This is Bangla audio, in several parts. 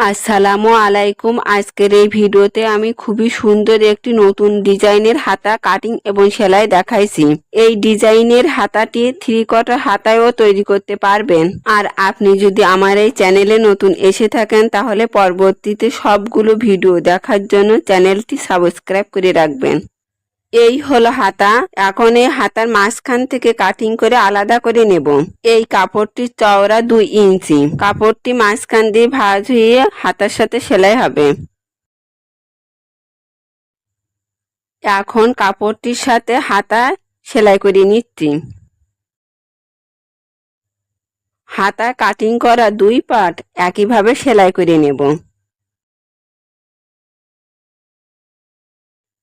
আসসালামু আলাইকুম। আজকের এই ভিডিওতে আমি খুবই সুন্দর একটি নতুন ডিজাইনের হাতা কাটিং এবং সেলাই দেখাইছি। এই ডিজাইনের হাতাটি 3/4 হাতায়ও তৈরি করতে পারবেন। আর আপনি যদি আমার এই চ্যানেলে নতুন এসে থাকেন তাহলে পরবর্তীতে সবগুলো ভিডিও দেখার জন্য চ্যানেলটি সাবস্ক্রাইব করে রাখবেন। এই হলো হাতা। এখন এই হাতার মাঝখান থেকে কাটিং করে আলাদা করে নেব। এই কাপড়টির চওড়া 2 ইঞ্চি। কাপড়টি মাঝখান দিয়ে ভাঁজ হয়ে হাতার সাথে সেলাই হবে। এখন কাপড়টির সাথে হাতা সেলাই করে নিচ্ছি। হাতা কাটিং করা 2 পার্ট একইভাবে সেলাই করে নেব।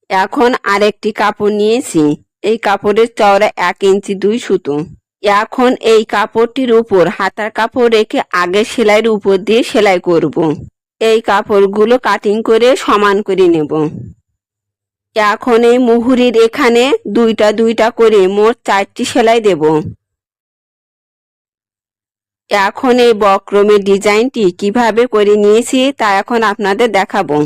এখন আরেকটি কাপড় নিয়েছি। এই কাপড়ের চওড়া 1 ইঞ্চি 2 সুতো। এখন এই কাপড়টির উপর হাতার কাপড় রেখে আগে সেলাইয়ের উপর দিয়ে সেলাই করব। এই কাপড়গুলো কাটিং করে সমান করে নেব। এখন এই মুহুরির এখানে দুইটা করে মোট 4টি সেলাই দেব। এখন এই বক্রমের ডিজাইনটি কিভাবে করে নিয়েছি তা এখন আপনাদের দেখাবো।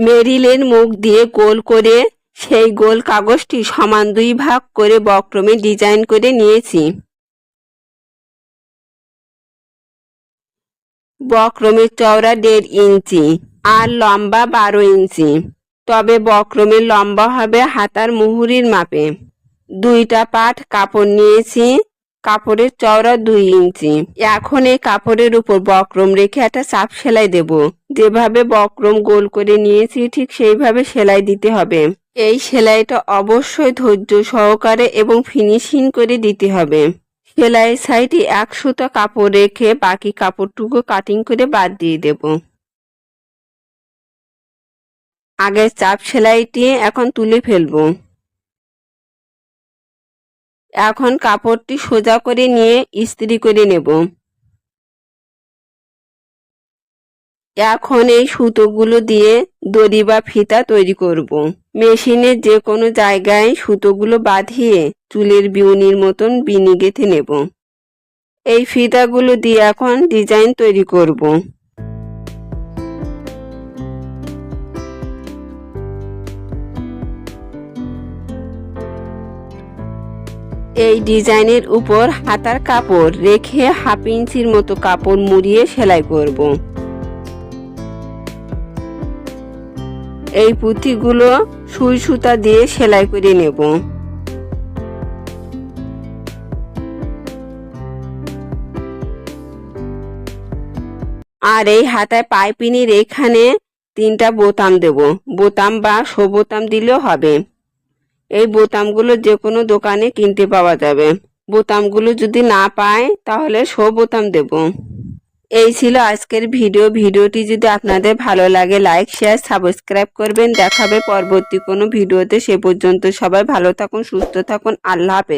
মেরিলের মুখ দিয়ে গোল করে সেই গোল কাগজটি সমান 2 ভাগ করে বক্রমে ডিজাইন করে নিয়েছি। বক্রমের চওড়া 1.5 ইঞ্চি আর লম্বা 12 ইঞ্চি। তবে বক্রমের লম্বা হবে হাতার মুহুরির মাপে। 2টা পাট কাপড় নিয়েছি। কাপড়ের চওড়া 2 ইঞ্চি। এখন এই কাপড়ের উপর বক্রম রেখে একটা চাপ সেলাই দেব। যেভাবে বক্রম গোল করে নিয়েছি ঠিক সেইভাবে সেলাই দিতে হবে। এই সেলাইটা অবশ্যই ধৈর্য সহকারে এবং ফিনিশিং করে দিতে হবে। সেলাইয়ের সাইডে 1 সুতা কাপড় রেখে বাকি কাপড়টুকু কাটিং করে বাদ দিয়ে দেব। আগের চাপ সেলাইটি এখন তুলে ফেলবো। এখন কাপড়টি সোজা করে নিয়ে ইস্ত্রি করে নেব। এখন এই সুতোগুলো দিয়ে দড়ি বা ফিতা তৈরি করব। মেশিনের যে কোনো জায়গায় সুতোগুলো বাঁধিয়ে চুলের বিউনির মতন বিনি গেঁথে নেব। এই ফিতাগুলো দিয়ে এখন ডিজাইন তৈরি করব। এই ডিজাইনের উপর হাতার কাপড় রেখে 1/2 ইঞ্চির মতো কাপড় মুড়িয়ে সেলাই করব। এই পুঁথিগুলো সুই সুতা দিয়ে সেলাই করে নেব। আর এই হাতায় পাইপিনের এখানে 3টা বোতাম দেব। বোতাম বা বোতাম দিলেও হবে। এই বোতামগুলো যে কোনো দোকানে কিনতে পাওয়া যাবে। বোতামগুলো যদি না পায় তাহলে বোতাম দেব। এই ছিল আজকের ভিডিওটি যদি আপনাদের ভালো লাগে লাইক শেয়ার সাবস্ক্রাইব করবেন। দেখাবে পরবর্তী কোনো ভিডিওতে। সে পর্যন্ত সবাই ভালো থাকুন, সুস্থ থাকুন। আল্লাহ হাফেজ।